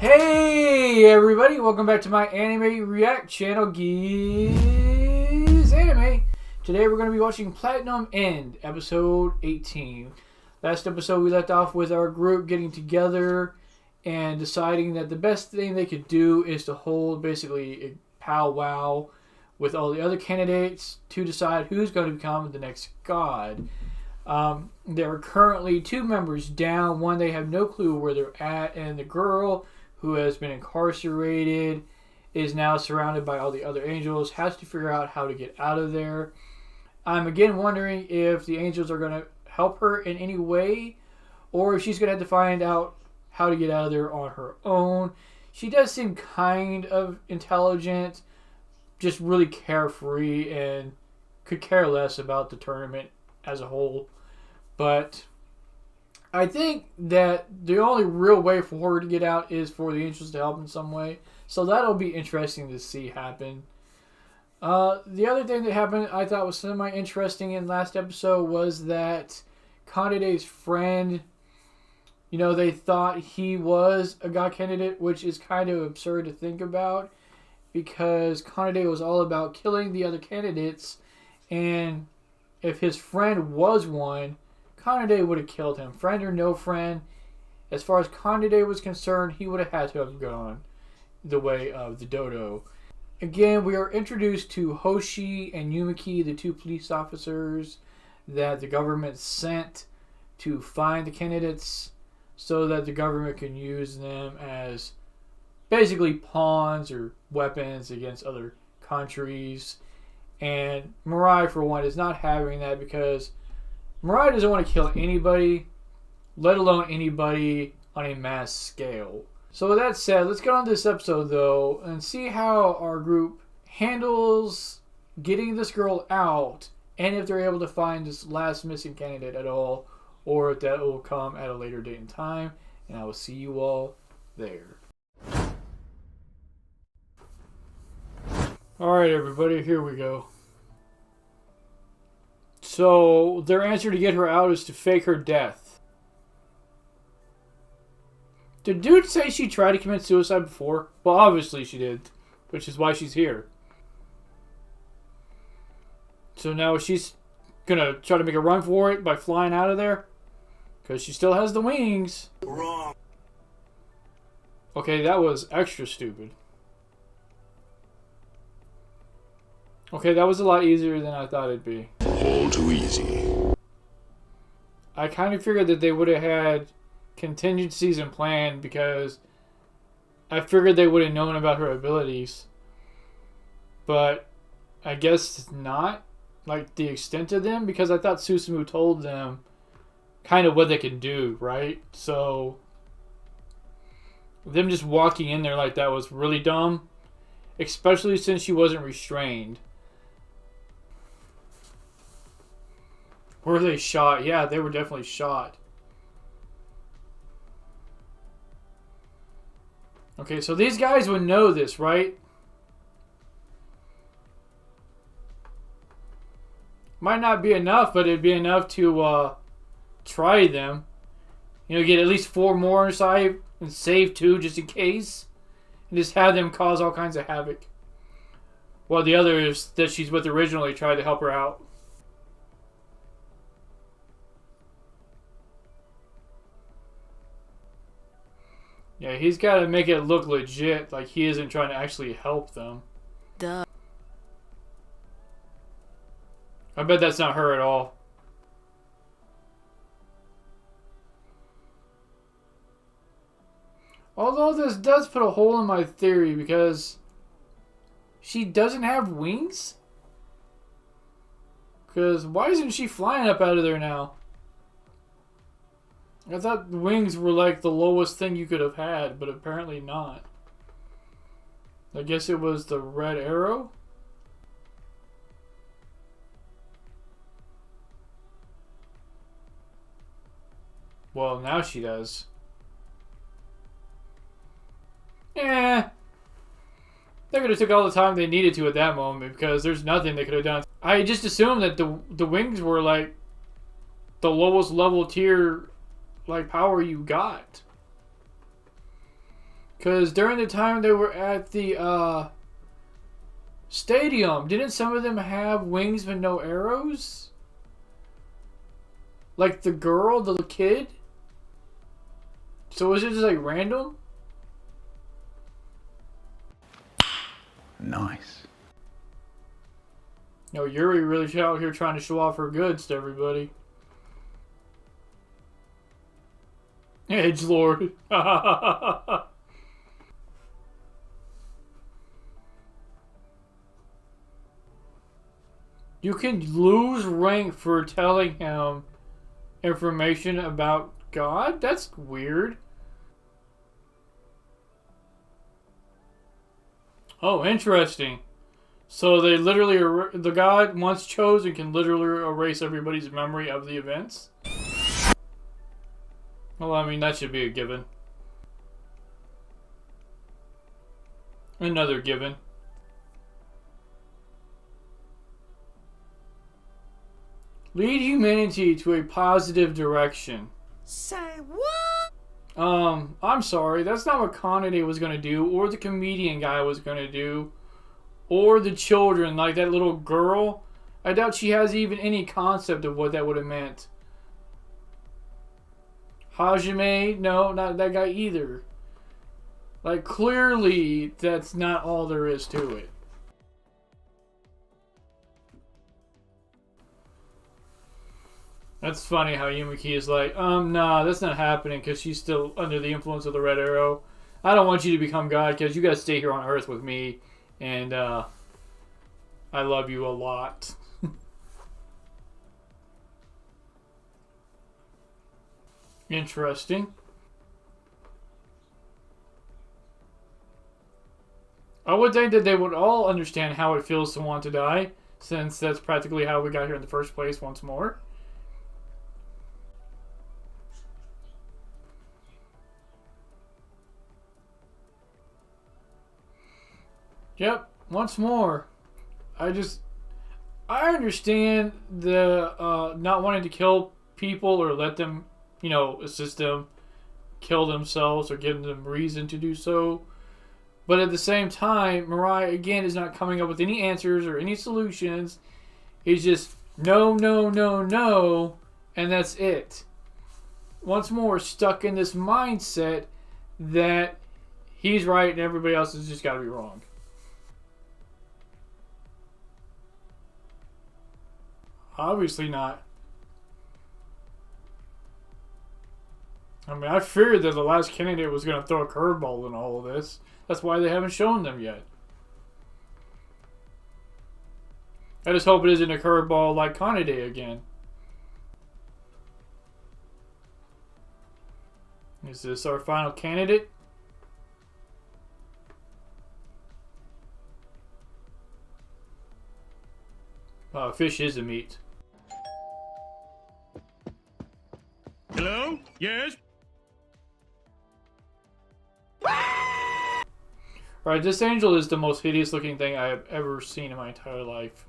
Hey everybody, welcome back to my anime react channel, GizAnime. Today we're going to be watching Platinum End, episode 18. Last episode we left off with our group getting together and deciding that the best thing they could do is to hold basically a powwow with all the other candidates to decide who's going to become the next god. There are currently 2 members down. One, they have no clue where they're at, and the girl who has been incarcerated is now surrounded by all the other angels, has to figure out how to get out of there. I'm again wondering if the angels are going to help her in any way, or if she's going to have to find out how to get out of there on her own. She does seem kind of intelligent, just really carefree, and could care less about the tournament as a whole. But I think that the only real way for her to get out is for the angels to help in some way. So that'll be interesting to see happen. The other thing that happened I thought was semi-interesting in last episode was that Canidate's friend, you know, they thought he was a god candidate, which is kind of absurd to think about because Canidate was all about killing the other candidates, and if his friend was one, Canidate would have killed him. Friend or no friend, as far as Canidate was concerned, he would have had to have gone the way of the dodo. Again, we are introduced to Hoshi and Yumiki, the 2 police officers that the government sent to find the candidates so that the government can use them as basically pawns or weapons against other countries. And Mirai, for one, is not having that because Mirai doesn't want to kill anybody, let alone anybody on a mass scale. So with that said, let's get on to this episode though and see how our group handles getting this girl out, and if they're able to find this last missing candidate at all, or if that will come at a later date and time. And I will see you all there. Alright everybody, here we go. So, their answer to get her out is to fake her death. Did dude say she tried to commit suicide before? Well, obviously she did, which is why she's here. So now she's gonna try to make a run for it by flying out of there? Because she still has the wings. Wrong. Okay, that was extra stupid. Okay, that was a lot easier than I thought it'd be. All too easy. I kind of figured that they would have had contingencies in plan because I figured they would have known about her abilities. But I guess not, like, the extent of them, because I thought Susumu told them kind of what they can do, right? So them just walking in there like that was really dumb, especially since she wasn't restrained. Were they shot? Yeah, they were definitely shot. Okay, so these guys would know this, right? Might not be enough, but it'd be enough to try them. You know, get at least 4 more inside and save 2 just in case. And just have them cause all kinds of havoc. While the others that she's with originally tried to help her out. Yeah, he's got to make it look legit, like he isn't trying to actually help them. Duh. I bet that's not her at all. Although this does put a hole in my theory because she doesn't have wings? Because why isn't she flying up out of there now? I thought wings were like the lowest thing you could have had, but apparently not. I guess it was the red arrow? Well, now she does. Eh. They could have took all the time they needed to at that moment because there's nothing they could have done. I just assumed that the wings were like the lowest level tier like power you got. Because during the time they were at the stadium, didn't some of them have wings but no arrows? Like the girl, the kid? So was it just like random? Nice. No, Yuri really out here trying to show off her goods to everybody. Edgelord. You can lose rank for telling him information about God? That's weird. Oh, interesting. So they literally, the God once chosen can literally erase everybody's memory of the events? Well, I mean, that should be a given. Another given. Lead humanity to a positive direction. Say what? I'm sorry, that's not what canidate was gonna do, or the comedian guy was gonna do, or the children, like that little girl. I doubt she has even any concept of what that would have meant. Hajime, no, not that guy either. Like, clearly, that's not all there is to it. That's funny how Yumiki is like, nah, that's not happening because she's still under the influence of the Red Arrow. I don't want you to become God because you gotta stay here on Earth with me, and I love you a lot. Interesting. I would think that they would all understand how it feels to want to die, since that's practically how we got here in the first place once more. Yep, once more. I understand the not wanting to kill people or let them, assist them kill themselves or give them reason to do so. But at the same time, Mirai, again, is not coming up with any answers or any solutions. He's just, no, no, no, no, and that's it. Once more, stuck in this mindset that he's right and everybody else has just got to be wrong. Obviously not. I mean, I feared that the last candidate was going to throw a curveball in all of this. That's why they haven't shown them yet. I just hope it isn't a curveball like Canidate again. Is this our final candidate? Fish is a meat. Hello? Yes? Right, this angel is the most hideous looking thing I have ever seen in my entire life.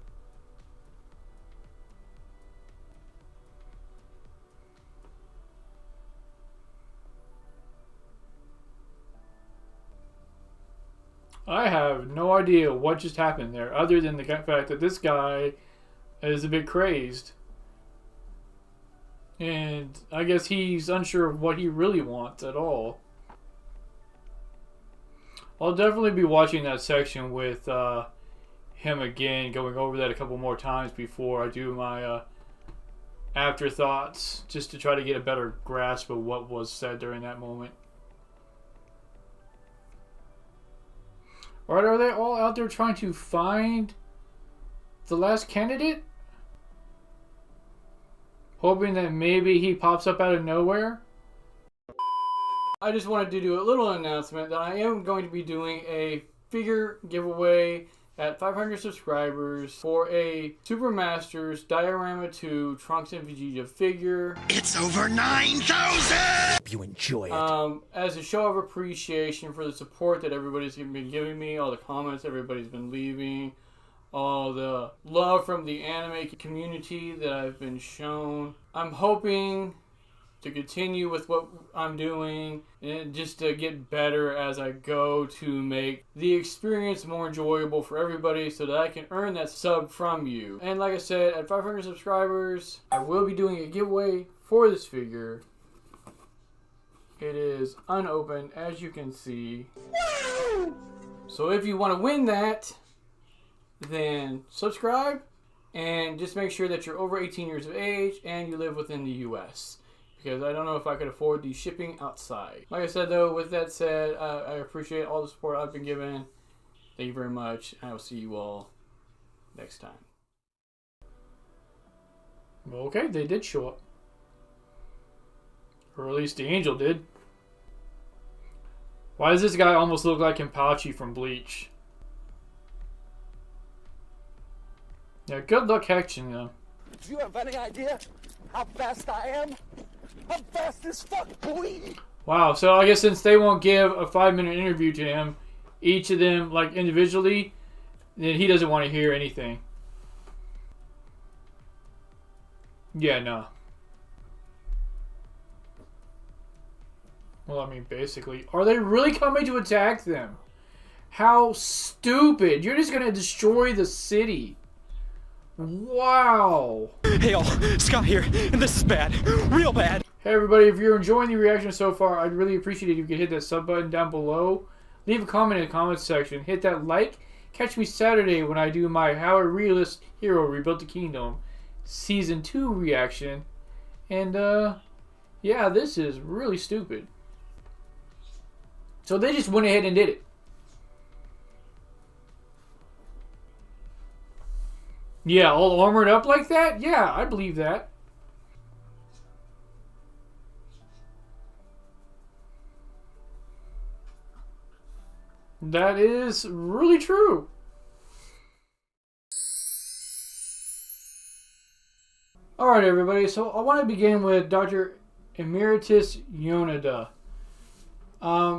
I have no idea what just happened there, other than the fact that this guy is a bit crazed. And I guess he's unsure of what he really wants at all. I'll definitely be watching that section with him again, going over that a couple more times before I do my afterthoughts, just to try to get a better grasp of what was said during that moment. Alright, are they all out there trying to find the last candidate? Hoping that maybe he pops up out of nowhere? I just wanted to do a little announcement that I am going to be doing a figure giveaway at 500 subscribers for a Super Masters Diorama 2 Trunks and Vegeta figure. It's over 9,000! You enjoy it. As a show of appreciation for the support that everybody's been giving me, all the comments everybody's been leaving, all the love from the anime community that I've been shown. I'm hoping to continue with what I'm doing and just to get better as I go to make the experience more enjoyable for everybody so that I can earn that sub from you. And like I said, at 500 subscribers, I will be doing a giveaway for this figure. It is unopened, as you can see. So if you want to win that, then subscribe and just make sure that you're over 18 years of age and you live within the US. Because I don't know if I could afford the shipping outside. Like I said though, with that said, I appreciate all the support I've been given. Thank you very much. I will see you all next time. Okay, they did show up. Or at least the angel did. Why does this guy almost look like Kenpachi from Bleach? Yeah, good luck catching them. Do you have any idea how fast I am? I'm fast as fuck, boy! Wow, so I guess since they won't give a 5-minute interview to him, each of them, like, individually, then he doesn't want to hear anything. Yeah, no. Well, I mean, basically. Are they really coming to attack them? How stupid. You're just going to destroy the city. Wow. Hey y'all, Scott here, and this is bad. Real bad. Hey everybody, if you're enjoying the reaction so far, I'd really appreciate it if you could hit that sub button down below. Leave a comment in the comments section. Hit that like. Catch me Saturday when I do my How a Realist Hero Rebuilt the Kingdom Season 2 reaction. And, yeah, this is really stupid. So they just went ahead and did it. Yeah, all armored up like that? Yeah, I believe that. That is really true. Alright everybody, so I want to begin with Dr. Emeritus Yoneda.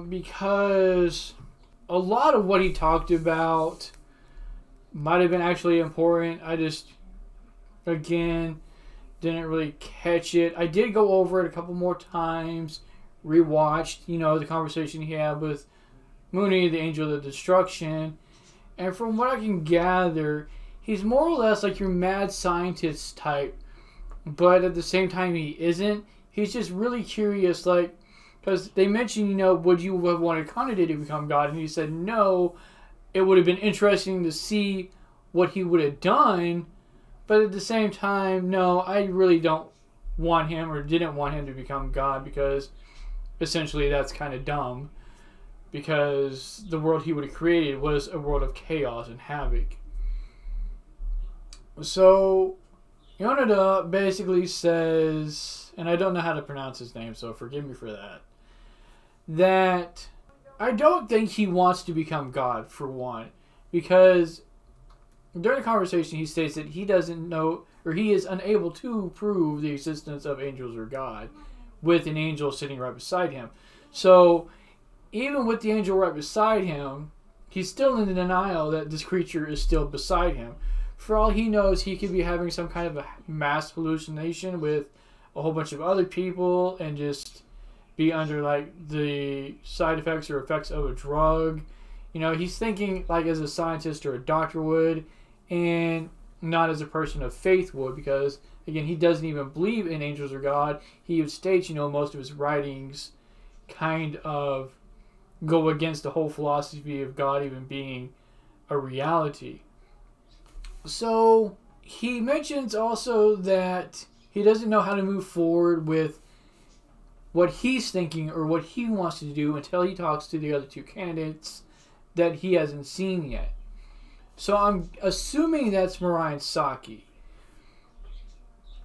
Because a lot of what he talked about might have been actually important. I just, again, didn't really catch it. I did go over it a couple more times, rewatched, you know, the conversation he had with Mooney, the Angel of Destruction, and from what I can gather, he's more or less like your mad scientist type, but at the same time he isn't. He's just really curious, like, because they mentioned, you know, would you have wanted Canidate to become God? And he said no. It would have been interesting to see what he would have done, but at the same time, no, I really don't want him or didn't want him to become God because essentially that's kind of dumb because the world he would have created was a world of chaos and havoc. So Yoneda basically says, and I don't know how to pronounce his name, so forgive me for that, that I don't think he wants to become God, for one, because during the conversation he states that he doesn't know, or he is unable to prove the existence of angels or God with an angel sitting right beside him. So even with the angel right beside him, he's still in denial that this creature is still beside him. For all he knows, he could be having some kind of a mass hallucination with a whole bunch of other people and just be under like the side effects or effects of a drug. You know, he's thinking like as a scientist or a doctor would, and not as a person of faith would, because again, he doesn't even believe in angels or God. He states, you know, most of his writings kind of go against the whole philosophy of God even being a reality. So he mentions also that he doesn't know how to move forward with what he's thinking or what he wants to do until he talks to the other two candidates that he hasn't seen yet. So I'm assuming that's Mirai and Saki.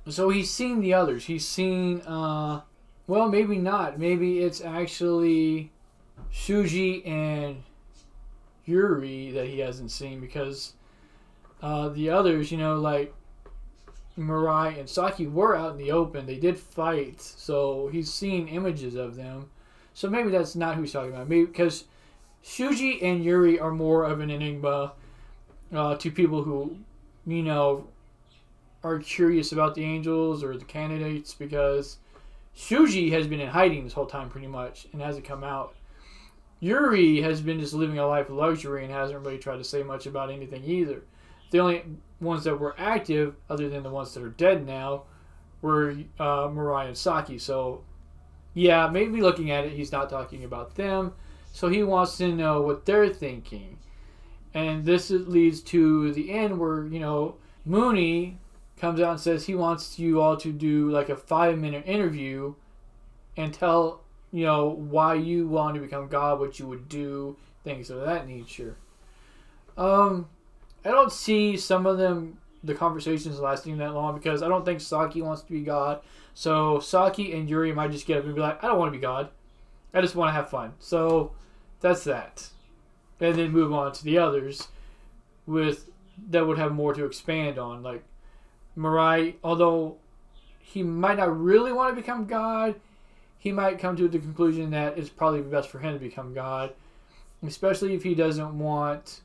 So he's seen the others. He's seen, well, maybe not. Maybe it's actually Shuji and Yuri that he hasn't seen, because the others, you know, like Mirai and Saki were out in the open. They did fight, so he's seen images of them. So maybe that's not who he's talking about. Maybe because Shuji and Yuri are more of an enigma to people who, you know, are curious about the angels or the candidates, because Shuji has been in hiding this whole time pretty much and hasn't come out. Yuri has been just living a life of luxury and hasn't really tried to say much about anything either. The only ones that were active, other than the ones that are dead now, were Mirai and Saki. So, yeah, maybe looking at it, he's not talking about them. So he wants to know what they're thinking. And this leads to the end where, Mooney comes out and says he wants you all to do like a 5-minute interview and tell, why you want to become God, what you would do, things of that nature. I don't see some of them, the conversations lasting that long because I don't think Saki wants to be God. So Saki and Yuri might just get up and be like, I don't want to be God. I just want to have fun. So that's that. And then move on to the others that would have more to expand on. Like Mirai, although he might not really want to become God, he might come to the conclusion that it's probably best for him to become God. Especially if he doesn't want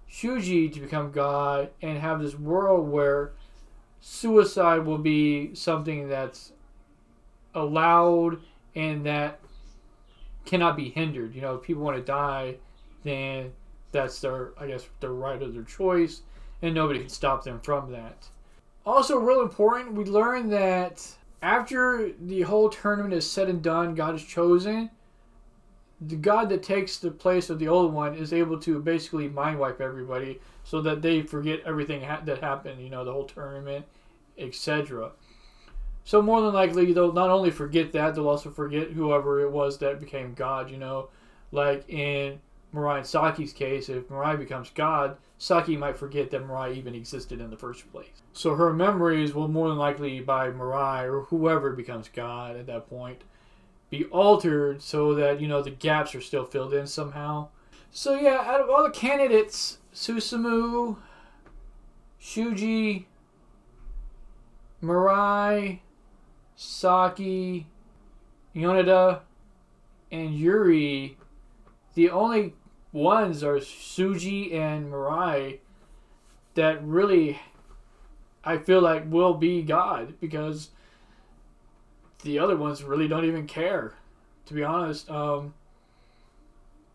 Shuji to become God and have this world where suicide will be something that's allowed and that cannot be hindered. If people want to die, then that's their right of their choice, and nobody can stop them from that. Also, real important, we learned that after the whole tournament is said and done, God is chosen. The God that takes the place of the old one is able to basically mind wipe everybody so that they forget everything that happened, the whole tournament, etc. So more than likely, they'll not only forget that, they'll also forget whoever it was that became God, Like in Mirai and Saki's case, if Mirai becomes God, Saki might forget that Mirai even existed in the first place. So her memories will more than likely by Mirai or whoever becomes God at that point be altered so that, the gaps are still filled in somehow. So yeah, out of all the candidates, Susumu, Shuji, Mirai, Saki, Yoneda, and Yuri, the only ones are Shuji and Mirai that really, I feel like, will be God, because the other ones really don't even care, to be honest.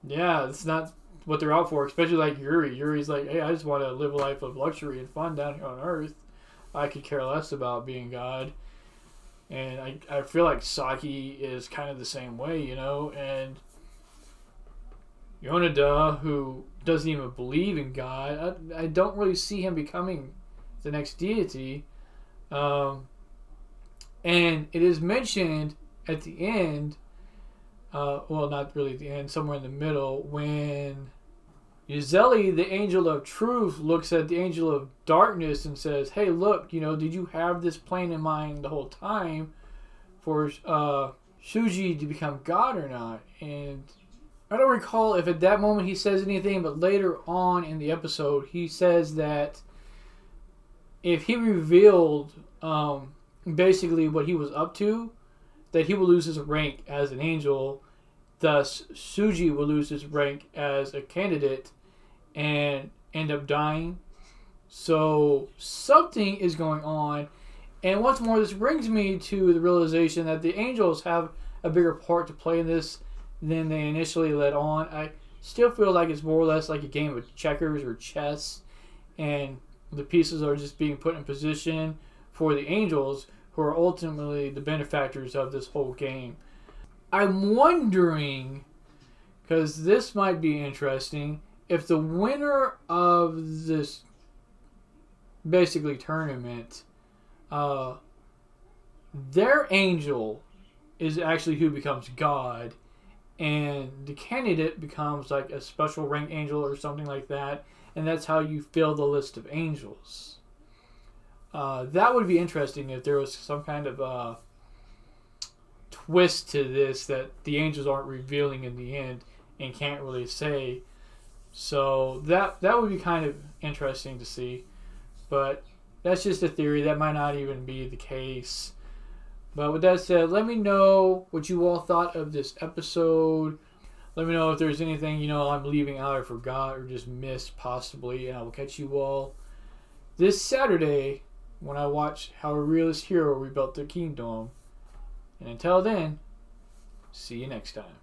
Yeah, it's not what they're out for, especially like Yuri. Yuri's like, hey, I just want to live a life of luxury and fun down here on Earth. I could care less about being God. And I feel like Saki is kind of the same way, and Yoneda, who doesn't even believe in God, I don't really see him becoming the next deity. And it is mentioned at the end, well, not really at the end, somewhere in the middle, when Uzeli, the angel of truth, looks at the angel of darkness and says, hey, look, did you have this plan in mind the whole time for Shuji to become God or not? And I don't recall if at that moment he says anything, but later on in the episode, he says that if he revealed basically what he was up to, that he will lose his rank as an angel. Thus, Shuji will lose his rank as a candidate and end up dying. So something is going on. And once more, this brings me to the realization that the angels have a bigger part to play in this than they initially let on. I still feel like it's more or less like a game of checkers or chess, and the pieces are just being put in position for the angels, who are ultimately the benefactors of this whole game. I'm wondering, because this might be interesting, if the winner of this basically tournament, their angel is actually who becomes God, and the candidate becomes like a special rank angel or something like that, and that's how you fill the list of angels. That would be interesting if there was some kind of twist to this that the angels aren't revealing in the end and can't really say. So that would be kind of interesting to see. But that's just a theory. That might not even be the case. But with that said, let me know what you all thought of this episode. Let me know if there's anything I'm leaving out or forgot or just missed possibly. And I will catch you all this Saturday when I watch how a realist hero rebuilt their kingdom. And until then, see you next time.